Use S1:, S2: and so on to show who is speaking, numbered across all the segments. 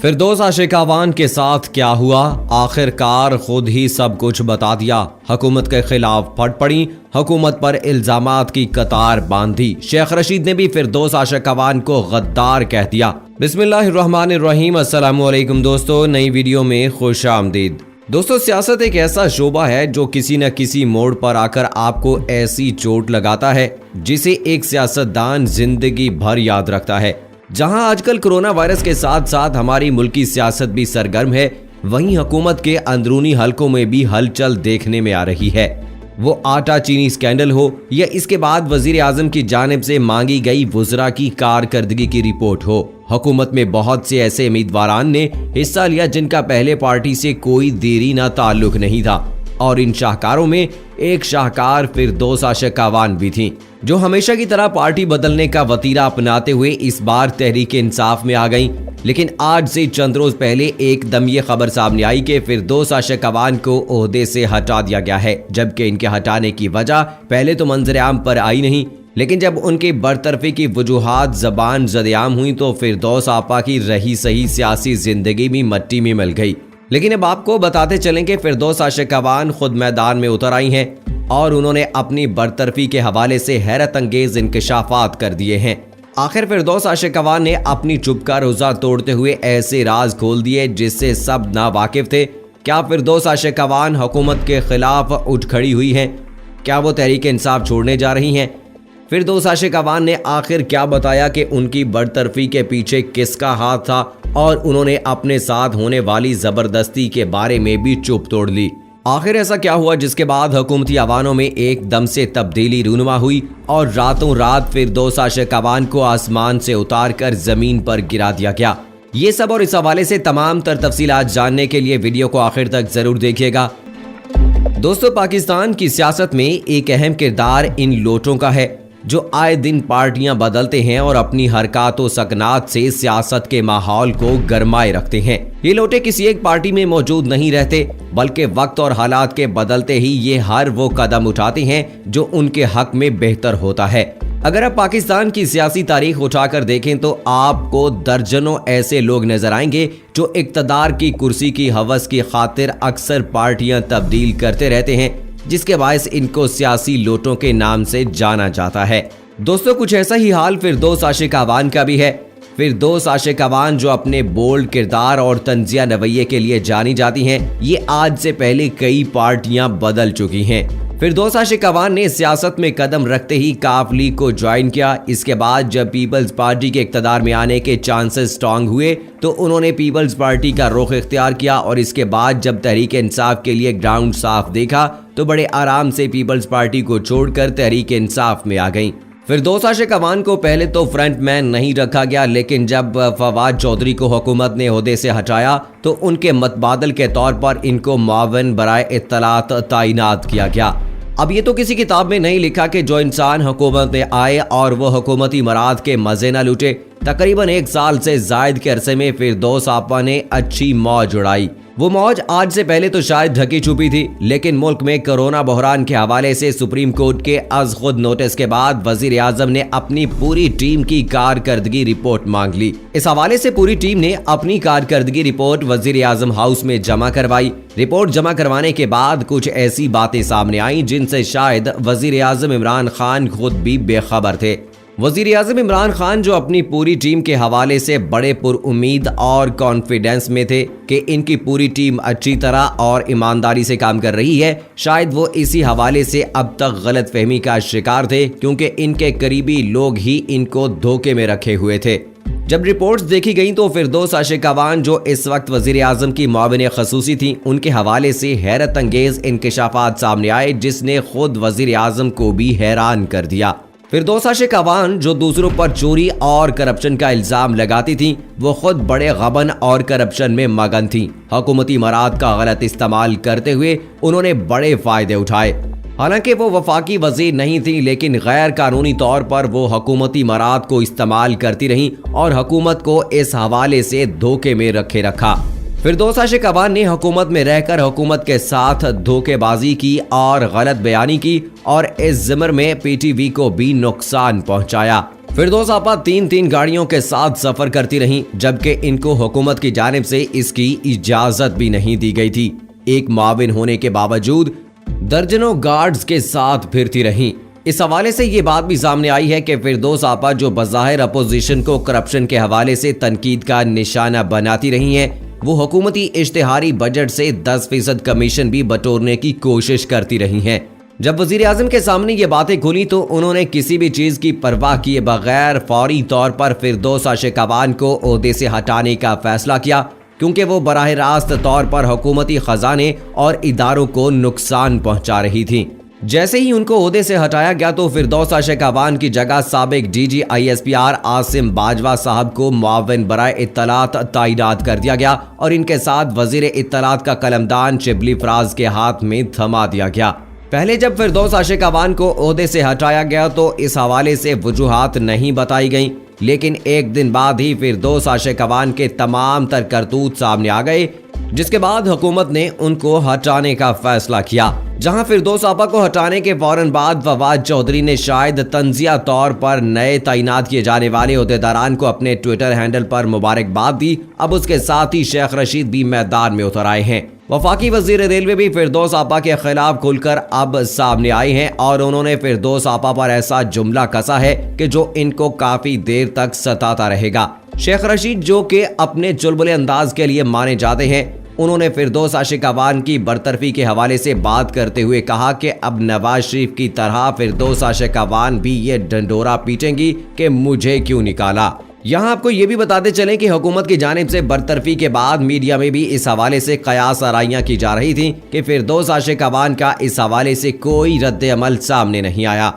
S1: फिरदौस आशिकावान के साथ क्या हुआ, आखिरकार खुद ही सब कुछ बता दिया। हुकूमत के खिलाफ फट पड़ी, हुकूमत पर इल्जामात की कतार बांधी। शेख रशीद ने भी फिरदौस आशिकावान को गद्दार कह दिया। बिस्मिल्लाहिर्रहमानिर्रहीम। अस्सलामुअलैकुम दोस्तों, नई वीडियो में खुश आमदीद। दोस्तों, सियासत एक ऐसा शोबा है जो किसी न किसी मोड़ पर आकर आपको ऐसी चोट लगाता है जिसे एक सियासतदान जिंदगी भर याद रखता है। जहां आजकल कोरोना वायरस के साथ साथ हमारी मुल्की सियासत भी सरगर्म है, वहीं हुकूमत के अंदरूनी हलकों में भी हलचल देखने में आ रही है। वो आटा चीनी स्कैंडल हो या इसके बाद वजीर आजम की जानिब से मांगी गई वुज़रा की कारकर्दगी की रिपोर्ट हो, हुकूमत में बहुत से ऐसे उम्मीदवारान ने हिस्सा लिया जिनका पहले पार्टी से कोई देरी ना ताल्लुक नहीं था। और इन शाहकारों में एक शाहकार फिरदौस आशिकावान भी थी, जो हमेशा की तरह पार्टी बदलने का वतीरा अपनाते हुए इस बार तहरीक इंसाफ में आ गईं। लेकिन आज से चंद रोज पहले एकदम ये खबर सामने आई कि फिरदौस आशिकावान को ओहदे से हटा दिया गया है, जबकि इनके हटाने की वजह पहले तो मंजर आम पर आई नहीं, लेकिन जब उनकी बरतरफी की वजूहात जबान ज़द-ए-आम हुई तो फिरदौस आपा की रही सही सियासी जिंदगी भी मट्टी में मिल गई। लेकिन अब आपको बताते चलें कि फिरदौस आशिकावान खुद मैदान में उतर आई हैं और उन्होंने अपनी बरतरफी के हवाले से हैरत अंगेज इंकशाफात कर दिए हैं। आखिर फिरदौस आशिकावान ने अपनी चुप का रोजा तोड़ते हुए ऐसे राज खोल दिए जिससे सब ना वाकिफ थे। क्या फिरदौस आशिकावान हुकूमत के खिलाफ उठ खड़ी हुई हैं? क्या वो तहरीक इंसाफ छोड़ने जा रही हैं? फिरदौस आशिकावान ने आखिर क्या बताया कि उनकी बरतरफी के पीछे किसका हाथ था, और उन्होंने अपने साथ होने वाली जबरदस्ती के बारे में भी चुप तोड़ ली। आखिर ऐसा क्या हुआ जिसके बाद हुकूमती अवानों में एकदम से तब्दीली रूनुमा हुई और रातों रात फिरदौस आशिकावान को आसमान से उतार कर जमीन पर गिरा दिया गया? ये सब और इस हवाले से तमाम तर तफसीलात जानने के लिए वीडियो को आखिर तक जरूर देखिएगा। दोस्तों, पाकिस्तान की सियासत में एक अहम किरदार इन लोटों का है जो आए दिन पार्टियां बदलते हैं और अपनी हरकत व सकनात से सियासत के माहौल को गरमाए रखते हैं। ये लोटे किसी एक पार्टी में मौजूद नहीं रहते, बल्कि वक्त और हालात के बदलते ही ये हर वो कदम उठाते हैं जो उनके हक में बेहतर होता है। अगर आप पाकिस्तान की सियासी तारीख उठाकर देखें तो आपको दर्जनों ऐसे लोग नजर आएंगे जो इक्तदार की कुर्सी की हवस की खातिर अक्सर पार्टियां तब्दील करते रहते हैं, जिसके बायस इनको सियासी लोटों के नाम से जाना जाता है। दोस्तों, कुछ ऐसा ही हाल फिरदौस आशिकावान का भी है। फिरदौस आशिकावान जो अपने बोल्ड किरदार और तंजिया रवैये के लिए जानी जाती हैं, ये आज से पहले कई पार्टियां बदल चुकी हैं। फिरदौस आशिकावान ने सियासत में कदम रखते ही काफ लीग को ज्वाइन किया। इसके बाद जब पीपल्स पार्टी के इक्तदार में आने के चांसेस स्ट्रांग हुए तो उन्होंने पीपल्स पार्टी का रुख इख्तियार किया, और इसके बाद जब तहरीक इंसाफ के लिए ग्राउंड साफ देखा तो बड़े आराम से पीपल्स पार्टी को छोड़कर तहरीक इंसाफ में आ गई। फिरदौस आशिकावान को पहले तो फ्रंटमैन नहीं रखा गया, लेकिन जब फवाद चौधरी को हुकूमत ने ओहदे से हटाया तो उनके मतबादल के तौर पर इनको मुआविन बराए इत्तलात तैनात किया गया। अब ये तो किसी किताब में नहीं लिखा कि जो इंसान हुकूमत में आए और वो हुकूमती मराद के मजे न लूटे। तकरीबन 1 साल से जायद के अरसे में फिरदौस आपा ने अच्छी मौज उड़ाई। वो मौज आज से पहले तो शायद ढकी छुपी थी, लेकिन मुल्क में कोरोना बहरान के हवाले से सुप्रीम कोर्ट के अज खुद नोटिस के बाद वजीर आजम ने अपनी पूरी टीम की कारकर्दगी रिपोर्ट मांग ली। इस हवाले से पूरी टीम ने अपनी कारकर्दगी रिपोर्ट वजीर आजम हाउस में जमा करवाई। रिपोर्ट जमा करवाने के बाद कुछ ऐसी बातें सामने आई जिनसे शायद वजीर आजम इमरान खान खुद भी बेखबर थे। वजीर आजम इमरान खान जो अपनी पूरी टीम के हवाले से बड़े पुरउम्मीद और कॉन्फिडेंस में थे कि इनकी पूरी टीम अच्छी तरह और ईमानदारी से काम कर रही है, शायद वो इसी हवाले से अब तक गलत फहमी का शिकार थे, क्योंकि इनके करीबी लोग ही इनको धोखे में रखे हुए थे। जब रिपोर्ट्स देखी गईं तो फिरदौस आशिकावान जो इस वक्त वजीर आजम की मुआविन खसूसी थी, उनके हवाले से हैरत अंगेज इंकशाफात सामने आए जिसने खुद वजीर आजम को भी हैरान कर दिया। फिरदौस आशिकावान जो दूसरों पर चोरी और करप्शन का इल्जाम लगाती थी, वो खुद बड़े गबन और करप्शन में मगन थी। हुकूमती मराद का गलत इस्तेमाल करते हुए उन्होंने बड़े फायदे उठाए। हालांकि वो वफाकी वजीर नहीं थी, लेकिन गैर कानूनी तौर पर वो हुकूमती मराद को इस्तेमाल करती रहीं और हुकूमत को इस हवाले से धोखे में रखे रखा। फिरदौस आशिकावान ने हुकूमत में रहकर हुकूमत के साथ धोखेबाजी की और गलत बयानी की और इस जिम्र में पीटीवी को भी नुकसान पहुंचाया। फिरदौस आपा 3-3 गाड़ियों के साथ सफर करती रहीं, जबकि इनको हुकूमत की जानिब से इसकी इजाजत भी नहीं दी गई थी। एक मुआविन होने के बावजूद दर्जनों गार्ड्स के साथ फिरती रहीं। इस हवाले से ये बात भी सामने आई है कि फिरदौस आपा जो बज़ाहिर अपोजिशन को करप्शन के हवाले से तनकीद का निशाना बनाती रही हैं, वो हुकूमती इश्तिहारी बजट से 10% कमीशन भी बटोरने की कोशिश करती रही हैं। जब वजीर आजम के सामने ये बातें खुली तो उन्होंने किसी भी चीज की परवाह किए बगैर फौरी तौर पर फिरदौस आशिकवान को ओहदे से हटाने का फैसला किया, क्योंकि वो बराह रास्त तौर पर हुकूमती खजाने और इदारों को नुकसान पहुंचा रही थी। जैसे ही उनको ओहदे से हटाया गया तो फिरदौस आशिकवान की जगह साबिक DG ISPR आसिम बाजवा साहब को मुआविन बराए इत्तलात तैनात कर दिया गया और इनके साथ वजीर इत्तलात का कलमदान शिबली फराज के हाथ में थमा दिया गया। पहले जब फिरदौस आशिकवान को ओहदे से हटाया गया तो इस हवाले से वजूहात नहीं बताई गईं, लेकिन एक दिन बाद ही फिरदौस आशिकवान के तमाम तर करतूत सामने आ गए, जिसके बाद हुकूमत ने उनको हटाने का फैसला किया। जहां फिरदौस आपा को हटाने के फौरन बाद फवाद चौधरी ने शायद तंजिया तौर पर नए तैनात किए जाने वाले ओहदेदारान को अपने ट्विटर हैंडल पर मुबारकबाद दी। अब उसके साथ ही शेख रशीद भी मैदान में उतर आए हैं। वफाकी वजीर रेलवे भी फिरदौस आपा के खिलाफ खुलकर अब सामने आए हैं और उन्होंने फिरदौस आपा पर ऐसा जुमला कसा है कि जो इनको काफी देर तक सताता रहेगा। शेख रशीद जो कि अपने चुलबुले अंदाज के लिए माने जाते हैं, उन्होंने फिरदौस आशिकवान की बरतरफी के हवाले से बात करते हुए कहा कि अब नवाज शरीफ की तरह फिरदौस आशिकवान भी ये डंडोरा पीटेंगी कि मुझे क्यों निकाला। यहाँ आपको ये भी बताते चलें कि हुकूमत की जानिब से बरतरफी के बाद मीडिया में भी इस हवाले से कयास आराइयां की जा रही थी कि फिरदौस आशिकवान का इस हवाले से कोई रद्द अमल सामने नहीं आया।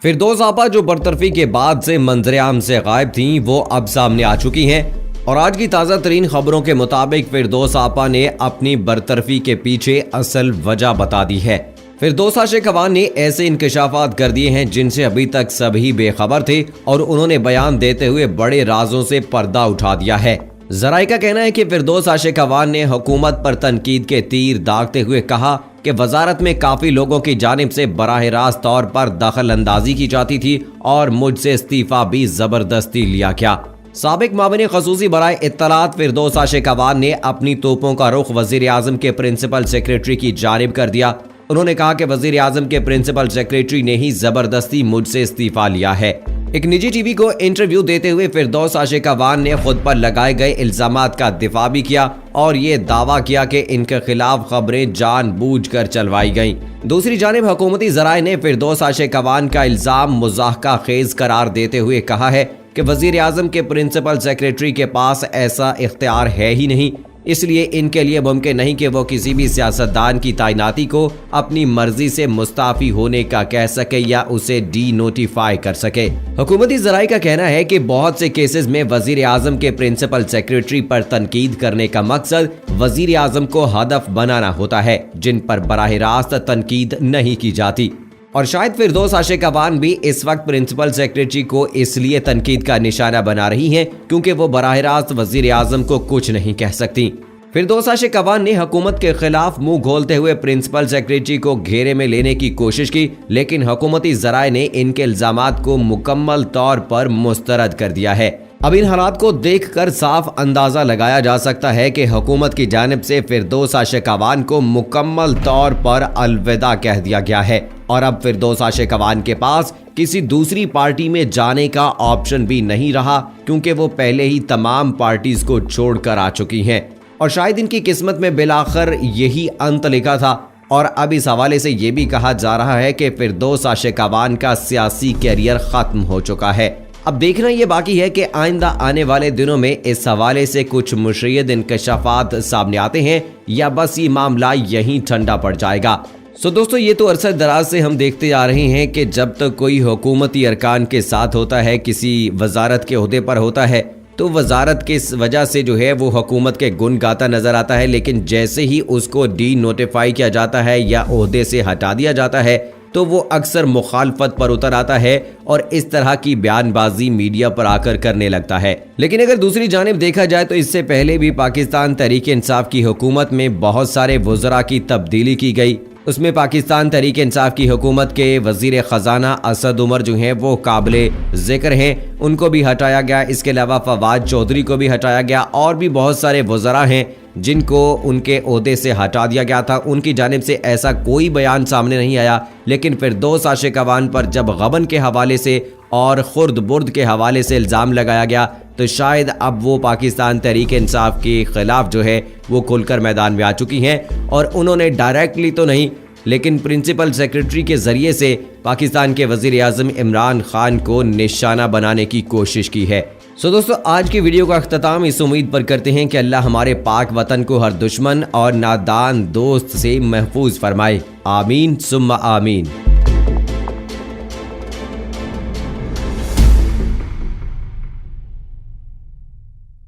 S1: फिरदौस आपा जो बरतरफी के बाद से मंजर-ए-आम से गायब थी, वो अब सामने आ चुकी हैं और आज की ताज़ा तरीन खबरों के मुताबिक फिरदौस आपा ने अपनी बरतरफी के पीछे असल वजह बता दी है। फिरदौस आशिकवान ने ऐसे इंकशाफात कर दिए हैं जिनसे अभी तक सभी बेखबर थे और उन्होंने बयान देते हुए बड़े राजों से पर्दा उठा दिया है। जराए का कहना है कि फिरदौस आशिकवान ने हुकूमत पर तनकीद के तीर दागते हुए कहा कि वजारत में काफी लोगों की जानिब से बराह रास्त तौर पर दखल अंदाजी की जाती थी और मुझसे इस्तीफा भी जबरदस्ती लिया गया। साबिक मामले खसूसी बराए इत्तलात फिरदौस आशिकवान ने अपनी तोपों का रुख वजीर आजम के प्रिंसिपल सेक्रेटरी की जानिब कर दिया। उन्होंने कहा कि वजीर आजम के प्रिंसिपल सेक्रेटरी ने ही जबरदस्ती मुझसे इस्तीफा लिया है। एक निजी टीवी को इंटरव्यू देते हुए फिरदौस आशिकवान ने खुद पर लगाए गए इल्जामात का दिफा भी किया और ये दावा किया कि इनके खिलाफ खबरें जानबूझकर चलवाई गईं। दूसरी जानिब हुकूमती जराए ने फिरदौस आशिकवान का इल्जाम मुज़ाहका खेज करार देते हुए कहा है कि वजीर आजम के प्रिंसिपल सेक्रेटरी के पास ऐसा इख्तियार है ही नहीं, इसलिए इनके लिए मुमकिन नहीं कि वो किसी भी सियासतदान की तैनाती को अपनी मर्जी से मुस्ताफी होने का कह सके या उसे डी नोटिफाई कर सके। हुकूमती जराए का कहना है कि बहुत से केसेस में वजीर आजम के प्रिंसिपल सेक्रेटरी पर तनकीद करने का मकसद वजीर आजम को हदफ बनाना होता है, जिन पर बराह रास्त तनकीद नहीं की जाती। और शायद फिरदौस आशिकवान भी इस वक्त प्रिंसिपल सेक्रेटरी को इसलिए तनकीद का निशाना बना रही हैं क्योंकि वो बराह रास्त वजीर आजम को कुछ नहीं कह सकती। फिरदौस आशिकवान ने हुकूमत के खिलाफ मुंह खोलते हुए प्रिंसिपल सेक्रेटरी को घेरे में लेने की कोशिश की, लेकिन हुकूमती जराए ने इनके इल्जामात को मुकम्मल तौर पर मुस्तरद कर दिया है। अब इन हालात को देखकर साफ अंदाजा लगाया जा सकता है कि हुकूमत की जानिब से फिरदौस आशिकवान को मुकम्मल तौर पर अलविदा कह दिया गया है और अब फिरदौस आशिकवान के पास किसी दूसरी पार्टी में जाने का ऑप्शन भी नहीं रहा, क्योंकि वो पहले ही तमाम पार्टीज को छोड़कर आ चुकी हैं और शायद इनकी किस्मत में बिलाखिर यही अंत लिखा था। और अब इस हवाले से ये भी कहा जा रहा है कि फिरदौस आशिकवान का सियासी कैरियर खत्म हो चुका है। अब देखना ये बाकी है कि आइंदा आने वाले दिनों में इस हवाले से कुछ मुशय्यद इंकशाफात सामने आते हैं या बस ये मामला यहीं ठंडा पड़ जाएगा। सो दोस्तों, ये तो अरसा दराज से हम देखते आ रहे हैं कि जब तक कोई हुकूमती अरकान के साथ होता है, किसी वजारत के ओहदे पर होता है, तो वजारत की वजह से जो है वो हुकूमत के गुण गाता नजर आता है, लेकिन जैसे ही उसको डी नोटिफाई किया जाता है या ओहदे से हटा दिया जाता है तो वो अक्सर मुखालफत पर उतर आता है और इस तरह की बयानबाजी मीडिया पर आकर करने लगता है। लेकिन अगर दूसरी जानिब देखा जाए तो इससे पहले भी पाकिस्तान तहरीक इंसाफ की हुकूमत में बहुत सारे वज़रा की तब्दीली की गई उसमें पाकिस्तान तहरीक इंसाफ की हुकूमत के वजीर ख़जाना असद उमर जो हैं वो काबिले ज़िक्र हैं, उनको भी हटाया गया। इसके अलावा फवाद चौधरी को भी हटाया गया और भी बहुत सारे वज़रा हैं जिनको उनके ओहदे से हटा दिया गया था। उनकी जानिब से ऐसा कोई बयान सामने नहीं आया, लेकिन फिरदौस आशिक अवान पर जब गबन के हवाले से और खुर्द बुर्द के हवाले से इल्ज़ाम लगाया गया तो शायद अब वो पाकिस्तान तहरीक इंसाफ के ख़िलाफ़ जो है वो खुलकर मैदान में आ चुकी हैं और उन्होंने डायरेक्टली तो नहीं लेकिन प्रिंसिपल सेक्रेटरी के ज़रिए से पाकिस्तान के वज़ीर आज़म इमरान खान को निशाना बनाने की कोशिश की है। सो दोस्तों, आज की वीडियो का अख्ताम इस उम्मीद पर करते हैं कि अल्लाह हमारे पाक वतन को हर दुश्मन और नादान दोस्त से महफूज फरमाए। आमीन सुम्मा आमीन।